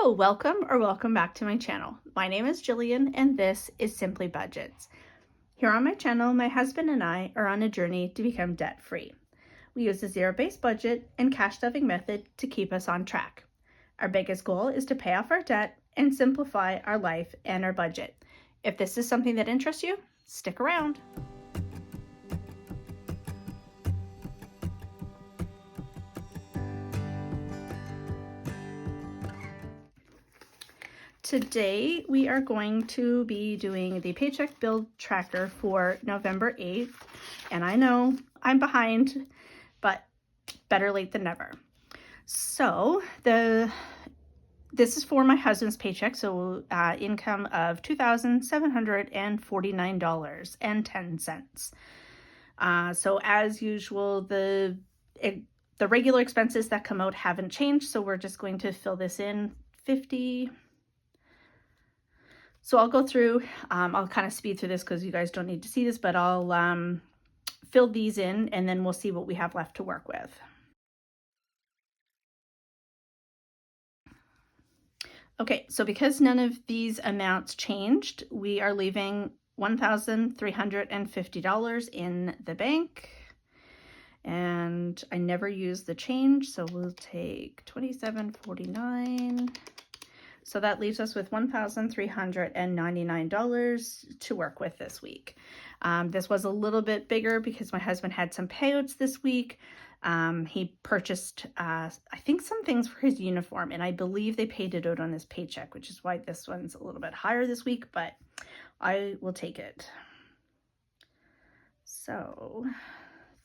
Hello, welcome back to my channel. My name is Jillian and this is Simply Budgets. Here on my channel, my husband and I are on a journey to become debt-free. We use a zero-based budget and cash stuffing method to keep us on track. Our biggest goal is to pay off our debt and simplify our life and our budget. If this is something that interests you, stick around. Today, we are going to be doing the Paycheck bill tracker for November 8th. And I know I'm behind, but better late than never. So this is for my husband's paycheck, so income of $2,749.10. So as usual, the regular expenses that come out haven't changed, so we're just going to fill this in. 50. So I'll go through, I'll kind of speed through this because you guys don't need to see this, but I'll fill these in and then we'll see what we have left to work with. Okay, so because none of these amounts changed, we are leaving $1,350 in the bank. And I never use the change, so we'll take $27.49. So that leaves us with $1,399 to work with this week. This was a little bit bigger because my husband had some payouts this week. He purchased, I think, some things for his uniform, and I believe they paid it out on his paycheck, which is why this one's a little bit higher this week, but I will take it. So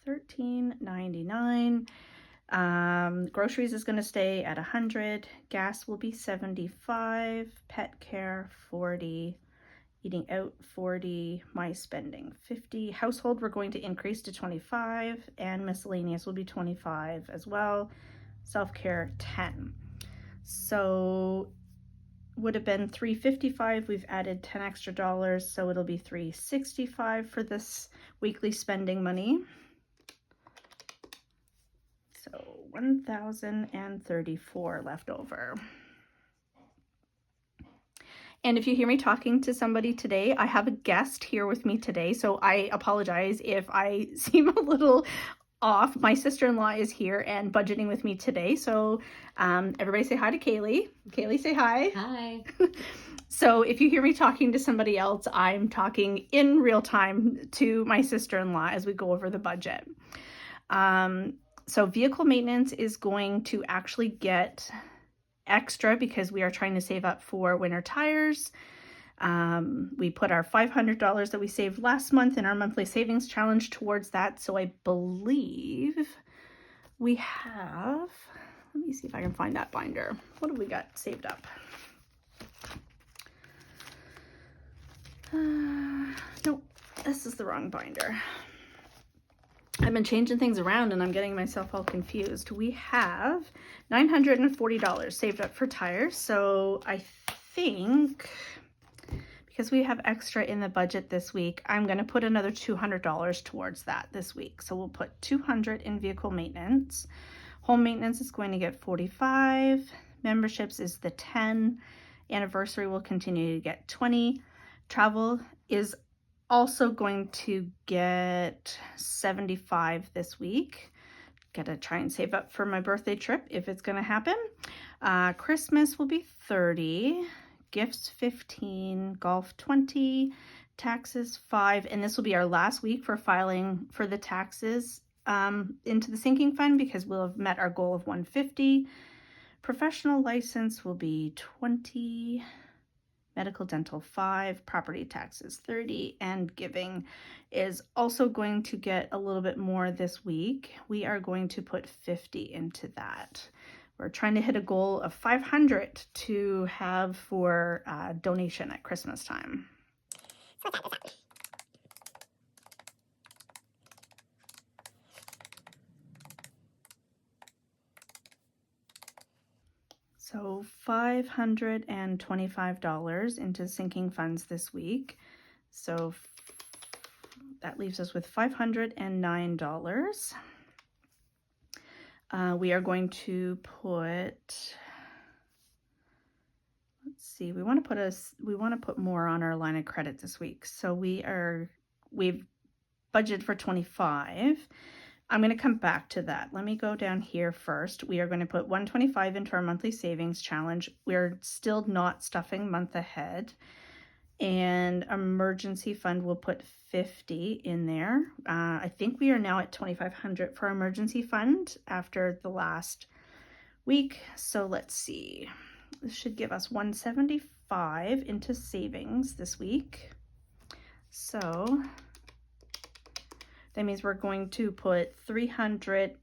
$13.99. Groceries is going to stay at 100. Gas will be 75. Pet care 40. Eating out 40. My spending 50. Household we're going to increase to 25, and miscellaneous will be 25 as well. Self-care 10. So would have been $355. We've added 10 extra dollars, so it'll be $365 for this weekly spending money. So 1,034 left over. And if you hear me talking to somebody today, I have a guest here with me today, so I apologize if I seem a little off. My sister-in-law is here and budgeting with me today, so everybody say hi to Kaylee. Kaylee, say hi. Hi. So if you hear me talking to somebody else, I'm talking in real time to my sister-in-law as we go over the budget. So vehicle maintenance is going to actually get extra because we are trying to save up for winter tires. We put our $500 that we saved last month in our monthly savings challenge towards that. So I believe we have, let me see if I can find that binder. What have we got saved up? Nope, this is the wrong binder. I've been changing things around and I'm getting myself all confused. We have $940 saved up for tires. So I think because we have extra in the budget this week, I'm going to put another $200 towards that this week. So we'll put $200 in vehicle maintenance. Home maintenance is going to get $45. Memberships is the $10. Anniversary will continue to get $20. Travel is also going to get $75 this week. Gotta try and save up for my birthday trip if it's gonna happen. Christmas will be $30, gifts $15, golf $20, taxes $5, and this will be our last week for filing for the taxes into the sinking fund because we'll have met our goal of $150. Professional license will be $20. Medical, dental $5, property taxes $30, and giving is also going to get a little bit more this week. We are going to put $50 into that. We're trying to hit a goal of $500 to have for donation at Christmas time. So what that is that. So $525 into sinking funds this week. So that leaves us with $509. We are going to put see. We want to put more on our line of credit this week. So we've budgeted for 25. I'm going to come back to that. Let me go down here first. We are going to put 125 into our monthly savings challenge. We're still not stuffing month ahead. And emergency fund, we'll put 50 in there. I think we are now at 2,500 for emergency fund after the last week. So let's see. This should give us 175 into savings this week. So that means we're going to put 300.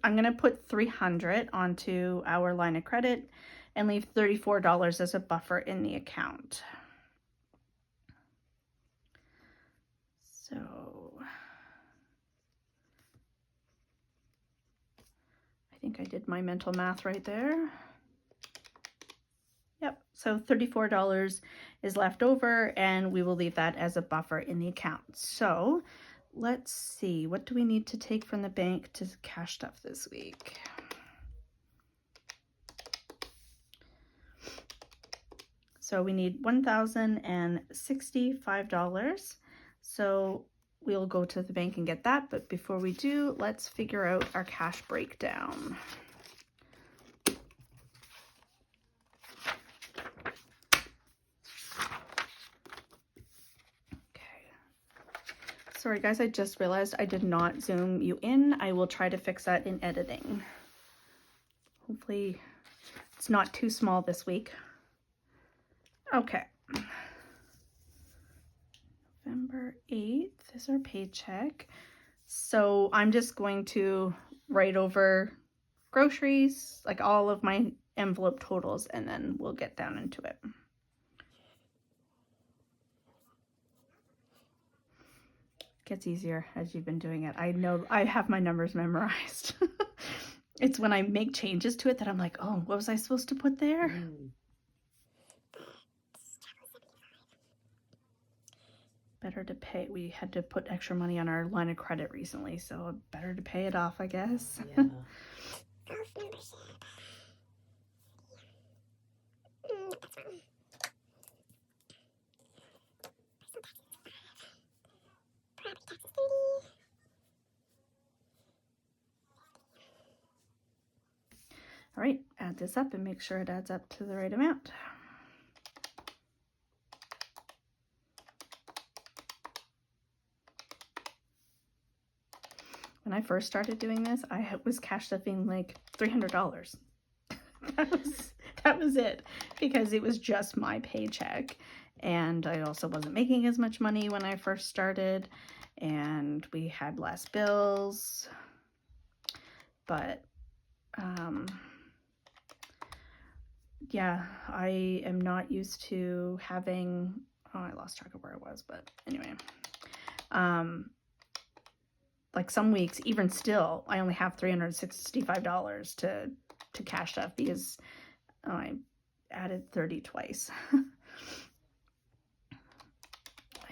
I'm going to put 300 onto our line of credit and leave $34 as a buffer in the account. So I think I did my mental math right there. Yep, so $34 is left over, and we will leave that as a buffer in the account. So let's see, what do we need to take from the bank to cash stuff this week? So we need $1,065. So we'll go to the bank and get that. But before we do, let's figure out our cash breakdown. Sorry guys, I just realized I did not zoom you in. I will try to fix that in editing. Hopefully it's not too small this week. Okay. November 8th is our paycheck. So I'm just going to write over groceries, like all of my envelope totals, and then we'll get down into it. Gets easier as you've been doing it. I know I have my numbers memorized. It's when I make changes to it that I'm like, oh, what was I supposed to put there? Better to pay. We had to put extra money on our line of credit recently, so better to pay it off, I guess. Yeah. All right, add this up and make sure it adds up to the right amount. When I first started doing this, I was cash stuffing like $300. that was it, because it was just my paycheck, and I also wasn't making as much money when I first started, and we had less bills. But yeah, I am not used to having, oh, I lost track of where I was, but anyway, like some weeks, even still, I only have $365 to cash stuff because I added 30 twice. I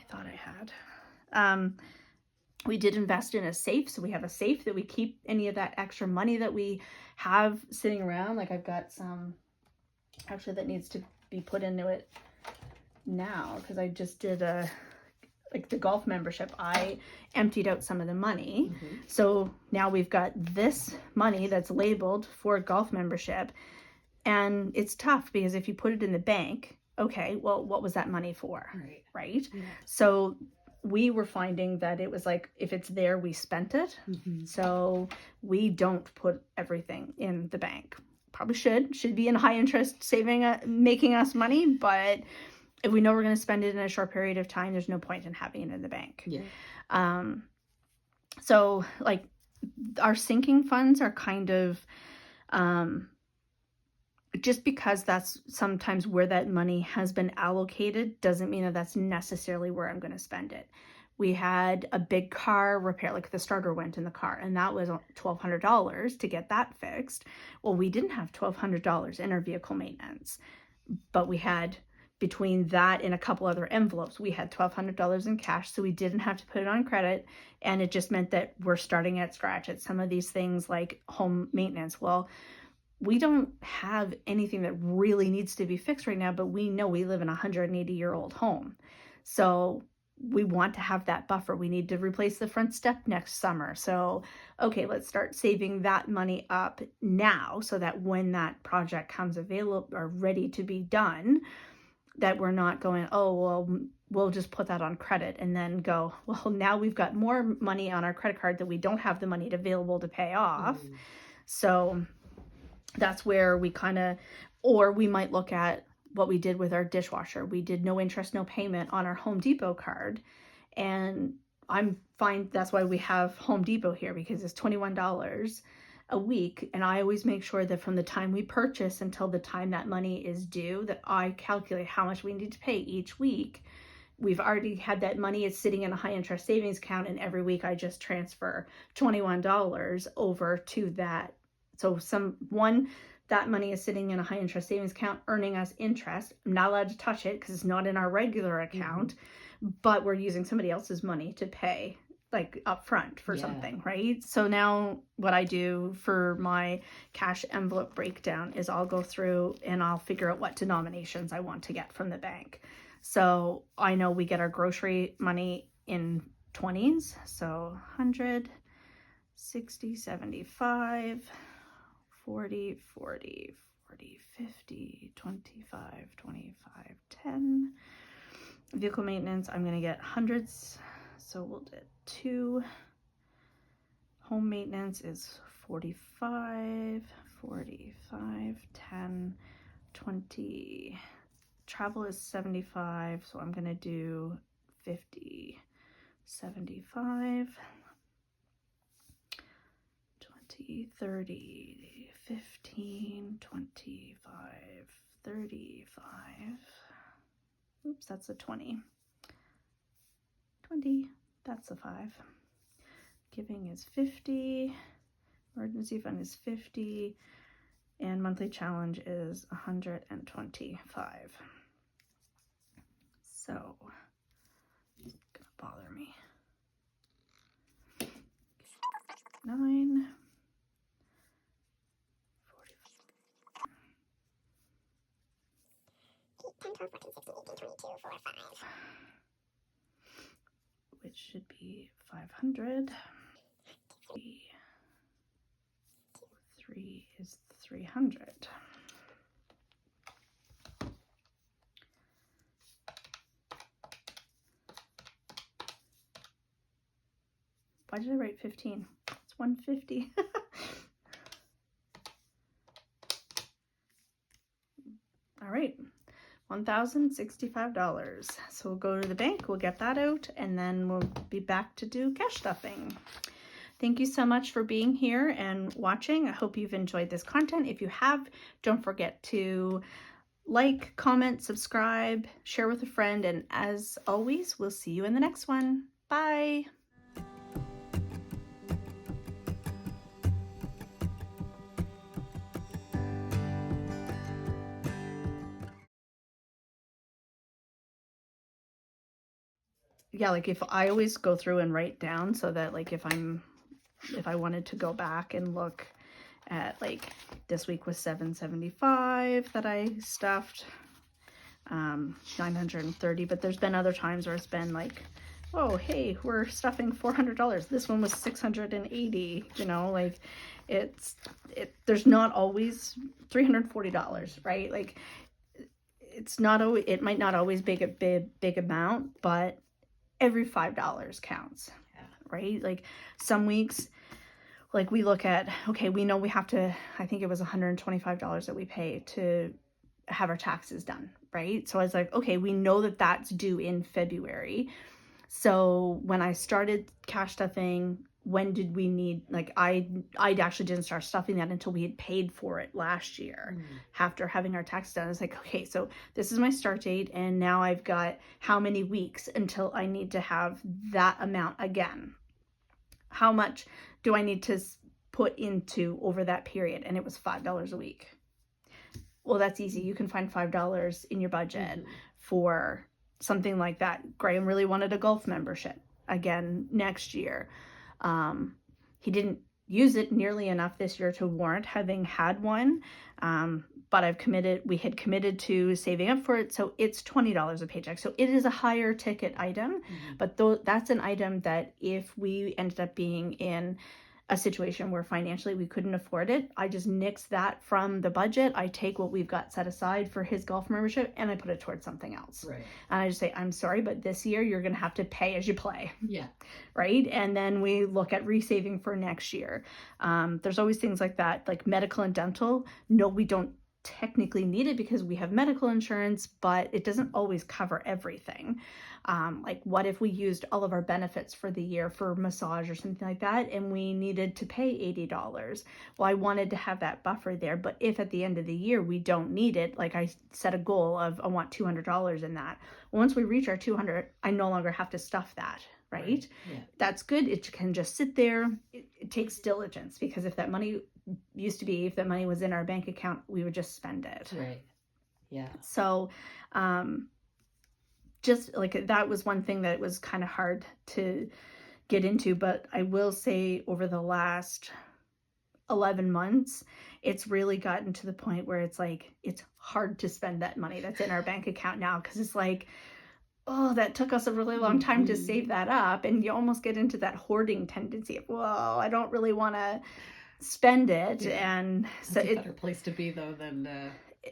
thought I had. We did invest in a safe, so we have a safe that we keep any of that extra money that we have sitting around. Like I've got some actually that needs to be put into it now because I just did like the golf membership. I emptied out some of the money. So now we've got this money that's labeled for golf membership, and it's tough because if you put it in the bank, okay, well, what was that money for? Right? Yeah. So we were finding that it was like, if it's there, we spent it. So we don't put everything in the bank. Probably should be in high interest saving, making us money, but if we know we're going to spend it in a short period of time, there's no point in having it in the bank. Yeah. So like our sinking funds are kind of, just because that's sometimes where that money has been allocated doesn't mean that that's necessarily where I'm going to spend it. We had a big car repair, like the starter went in the car, and that was $1,200 to get that fixed. Well, we didn't have $1,200 in our vehicle maintenance, but we had, between that and a couple other envelopes, we had $1,200 in cash, so we didn't have to put it on credit, and it just meant that we're starting at scratch at some of these things like home maintenance. Well, we don't have anything that really needs to be fixed right now, but we know we live in a 180-year-old home. So we want to have that buffer. We need to replace the front step next summer. So, okay, let's start saving that money up now so that when that project comes available or ready to be done, that we're not going, oh, well, we'll just put that on credit and then go, well, now we've got more money on our credit card that we don't have the money available to pay off. So that's where we kind of, or we might look at what we did with our dishwasher. We did no interest, no payment on our Home Depot card. And I'm fine. That's why we have Home Depot here, because it's $21 a week. And I always make sure that from the time we purchase until the time that money is due, that I calculate how much we need to pay each week. We've already had that money is sitting in a high interest savings account, and every week I just transfer $21 over to that. So that money is sitting in a high interest savings account earning us interest. I'm not allowed to touch it because it's not in our regular account, but we're using somebody else's money to pay like upfront for something, right? So now what I do for my cash envelope breakdown is I'll go through and I'll figure out what denominations I want to get from the bank. So I know we get our grocery money in 20s. So 100, 60, 75, 40, 40, 40, 50, 25, 25, 10. Vehicle maintenance, I'm going to get hundreds. So we'll do 2. Home maintenance is 45, 45, 10, 20. Travel is 75, so I'm going to do 50, 75, 20, 30, 15, 25, 35. Oops, that's a 20. 20, that's a 5. Giving is 50. Emergency fund is 50. And monthly challenge is 125. So, it's gonna bother me. 9. 45. Which should be 500. 3 is 300. Why did I write 15? It's 150. All right, $1,065. So we'll go to the bank, we'll get that out, and then we'll be back to do cash stuffing. Thank you so much for being here and watching. I hope you've enjoyed this content. If you have, don't forget to like, comment, subscribe, share with a friend, and as always, we'll see you in the next one. Bye. Yeah, like if I always go through and write down so that like if I wanted to go back and look at like this week was $775 that I stuffed, 930, but there's been other times where it's been like, oh, hey, we're stuffing $400. This one was 680, you know, like there's not always $340, right? Like it's not always, it might not always be a big amount, but every $5 counts, right? Like some weeks, like we look at, okay, we know we have to, I think it was $125 that we pay to have our taxes done, right? So I was like, okay, we know that that's due in February. So when I started cash stuffing, when did we need, like I actually didn't start stuffing that until we had paid for it last year after having our taxes done. I was like, okay, so this is my start date and now I've got how many weeks until I need to have that amount again. How much do I need to put into over that period? And it was $5 a week. Well, that's easy. You can find $5 in your budget for something like that. Graham really wanted a golf membership again next year. He didn't use it nearly enough this year to warrant having had one. But we had committed to saving up for it. So it's $20 a paycheck. So it is a higher ticket item, but that's an item that if we ended up being in a situation where financially we couldn't afford it, I just nix that from the budget. I take what we've got set aside for his golf membership and I put it towards something else. Right. And I just say, I'm sorry, but this year you're going to have to pay as you play. Yeah. Right. And then we look at resaving for next year. There's always things like that, like medical and dental. No, we don't technically need it because we have medical insurance, but it doesn't always cover everything. Like what if we used all of our benefits for the year for massage or something like that and we needed to pay $80? Well, I wanted to have that buffer there, but if at the end of the year we don't need it, like I set a goal of I want $200 in that. Once we reach our 200, I no longer have to stuff that. Right? Yeah. That's good. It can just sit there. It takes diligence because if that money was in our bank account, we would just spend it. Right. Yeah. So, just like that was one thing that was kind of hard to get into, but I will say over the last 11 months, it's really gotten to the point where it's like, it's hard to spend that money that's in our bank account now. 'Cause it's like, oh, that took us a really long time to save that up. And you almost get into that hoarding tendency of, well, I don't really want to spend it. Yeah. And so it's a better place to be though than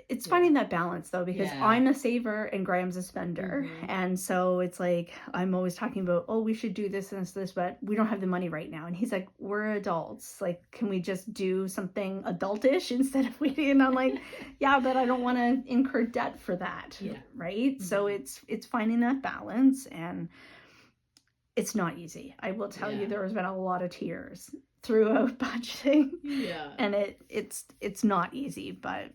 it's finding that balance though, because I'm a saver and Graham's a spender. And so it's like, I'm always talking about, oh, we should do this and this, but we don't have the money right now. And he's like, we're adults. Like, can we just do something adultish instead of waiting? And I'm like, yeah, but I don't want to incur debt for that. Yeah. Right. So it's finding that balance, and it's not easy. I will tell you, there has been a lot of tears throughout budgeting. Yeah. And it's not easy, but